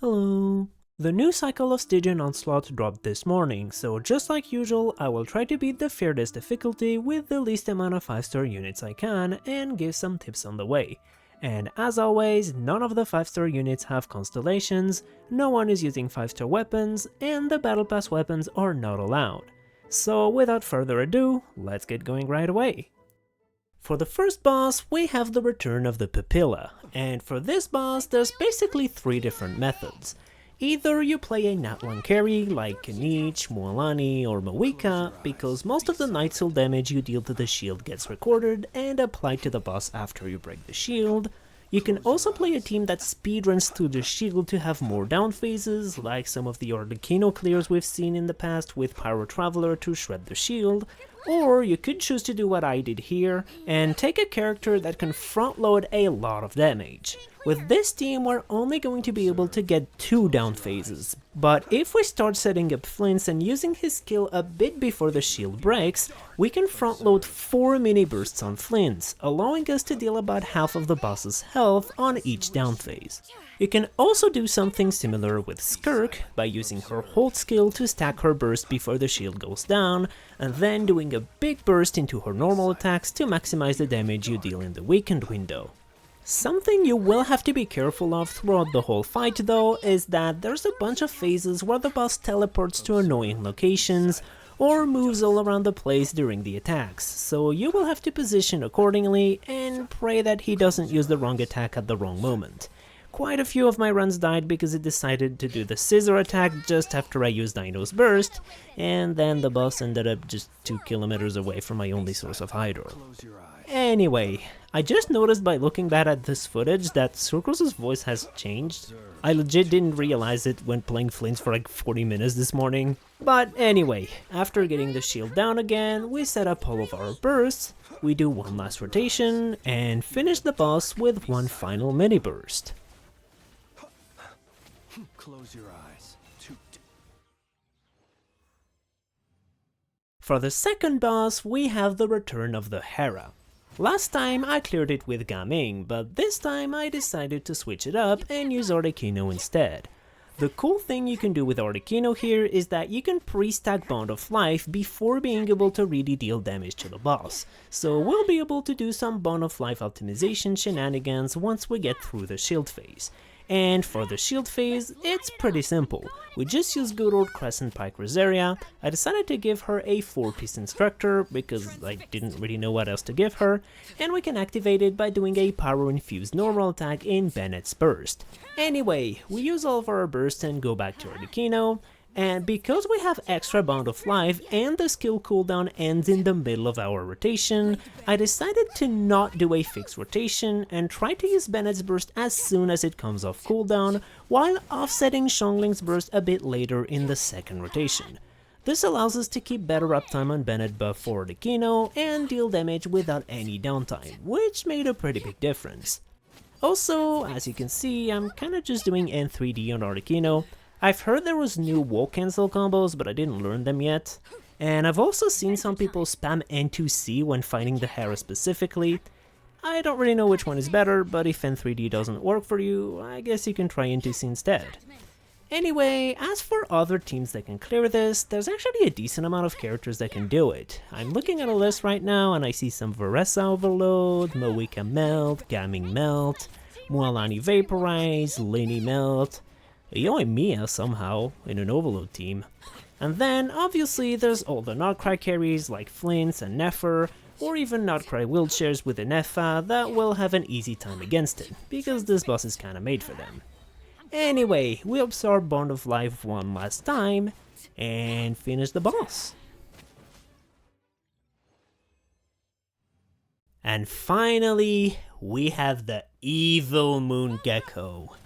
Hello! The new cycle of Stygian Onslaught dropped this morning, so just like usual, I will try to beat the fairest difficulty with the least amount of 5-star units I can and give some tips on the way. And as always, none of the 5-star units have constellations, no one is using 5-star weapons, and the battle pass weapons are not allowed. So without further ado, let's get going right away. For the first boss, we have the return of the papilla, and for this boss there's basically 3 different methods. Either you play a nat 1 carry like Kanich, Mualani or Mawika, because most of the nightsoul damage you deal to the shield gets recorded and applied to the boss after you break the shield. You can also play a team that speedruns through the shield to have more down phases, like some of the Arlecchino clears we've seen in the past with Pyro Traveler to shred the shield, or you could choose to do what I did here and take a character that can front load a lot of damage. With this team we're only going to be able to get 2 down phases, but if we start setting up Flints and using his skill a bit before the shield breaks, we can front load 4 mini bursts on Flints, allowing us to deal about half of the boss's health on each down phase. You can also do something similar with Skirk by using her hold skill to stack her burst before the shield goes down, and then doing a big burst into her normal attacks to maximize the damage you deal in the weakened window. Something you will have to be careful of throughout the whole fight though is that there's a bunch of phases where the boss teleports to annoying locations or moves all around the place during the attacks, so you will have to position accordingly and pray that he doesn't use the wrong attack at the wrong moment. Quite a few of my runs died because it decided to do the scissor attack just after I used Dino's burst, and then the boss ended up just 2 kilometers away from my only source of hydro. Anyway, I just noticed by looking back at this footage that Circles' voice has changed. I legit didn't realize it when playing Flints for like 40 minutes this morning. But anyway, after getting the shield down again, we set up all of our bursts, we do one last rotation, and finish the boss with one final mini burst. Close your eyes. For the second boss, we have the return of the Herra. Last time I cleared it with Gaming, but this time I decided to switch it up and use Arlecchino instead. The cool thing you can do with Arlecchino here is that you can pre-stack Bond of Life before being able to really deal damage to the boss, so we'll be able to do some Bond of Life optimization shenanigans once we get through the shield phase. And for the shield phase, it's pretty simple. We just use good old Crescent Pike Rosaria. I decided to give her a 4-piece instructor because I didn't really know what else to give her, and we can activate it by doing a Pyro infused normal attack in Bennett's burst. Anyway, we use all of our bursts and go back to Arlecchino, and because we have extra Bond of Life and the skill cooldown ends in the middle of our rotation, I decided to not do a fixed rotation and try to use Bennett's burst as soon as it comes off cooldown, while offsetting Xiangling's burst a bit later in the second rotation. This allows us to keep better uptime on Bennett buff for Arlecchino and deal damage without any downtime, which made a pretty big difference. Also, as you can see, I'm kinda just doing N3D on Arlecchino. I've heard there was new wall cancel combos, but I didn't learn them yet. And I've also seen some people spam N2C when fighting the Herra specifically. I don't really know which one is better, but if N3D doesn't work for you, I guess you can try N2C instead. Anyway, as for other teams that can clear this, there's actually a decent amount of characters that can do it. I'm looking at a list right now and I see some Varessa Overload, Mawika Melt, Gaming Melt, Mualani Vaporize, Linnea Melt, Yoi Mia somehow in an Overload team. And then obviously there's all the Notcry carries like Flints and Nefer, or even Notcry wheelchairs with an Nefa that will have an easy time against it, because this boss is kinda made for them. Anyway, we absorb Bond of Life one last time, and finish the boss. And finally, we have the evil Moon Gecko.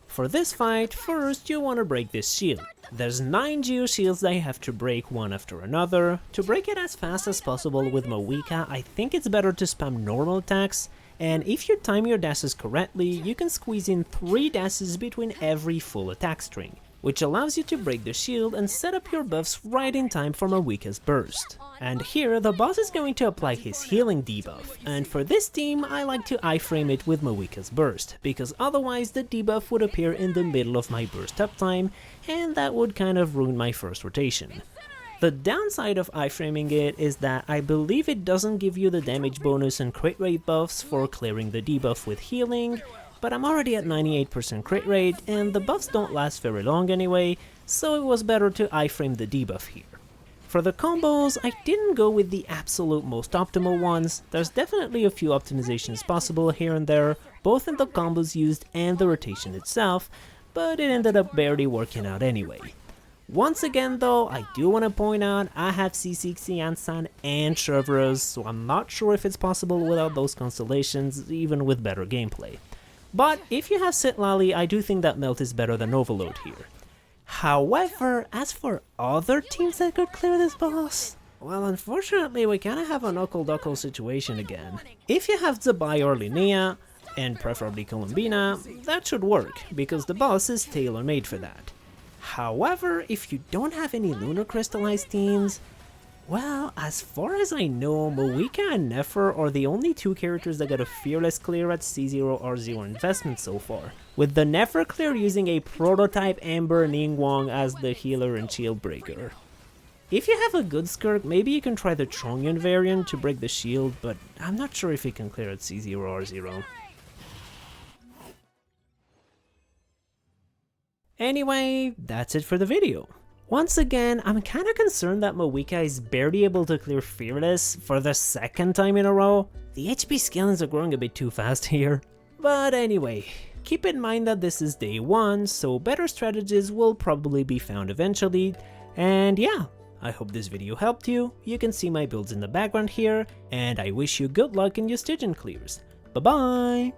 For this fight, first you want to break this shield. There's 9 geo shields that you have to break one after another. To break it as fast as possible with Mawika, I think it's better to spam normal attacks, and if you time your dashes correctly, you can squeeze in 3 dashes between every full attack string. which allows you to break the shield and set up your buffs right in time for Mawika's burst. And here the boss is going to apply his healing debuff, and for this team I like to iframe it with Mawika's burst, because otherwise the debuff would appear in the middle of my burst uptime, and that would kind of ruin my first rotation. The downside of iframing it is that I believe it doesn't give you the damage bonus and crit rate buffs for clearing the debuff with healing, but I'm already at 98% crit rate and the buffs don't last very long anyway, so it was better to iframe the debuff here. For the combos, I didn't go with the absolute most optimal ones. There's definitely a few optimizations possible here and there, both in the combos used and the rotation itself, but it ended up barely working out anyway. Once again though, I do want to point out I have C0R0 and Cerberus, so I'm not sure if it's possible without those constellations, even with better gameplay. But if you have Sitlali, I do think that Melt is better than Overload here. However, as for other teams that could clear this boss, well, unfortunately we kinda have a knuckle-duckle situation again. If you have zibai or linnea, and preferably Columbina, that should work, because the boss is tailor-made for that. However, if you don't have any lunar crystallized teams, well, as far as I know, Mawika and Nefer are the only two characters that got a fearless clear at C0R0 investment so far, with the Nefer clear using a prototype Amber Ningguang as the healer and shield breaker. If you have a good Skirk, maybe you can try the Chongyun variant to break the shield, but I'm not sure if it can clear at C0R0. Anyway, that's it for the video. Once again, I'm kinda concerned that Mawika is barely able to clear Fearless for the second time in a row. The HP scalings are growing a bit too fast here. But anyway, keep in mind that this is day 1, so better strategies will probably be found eventually. And yeah, I hope this video helped you. You can see my builds in the background here, and I wish you good luck in your Stygian clears. Bye bye!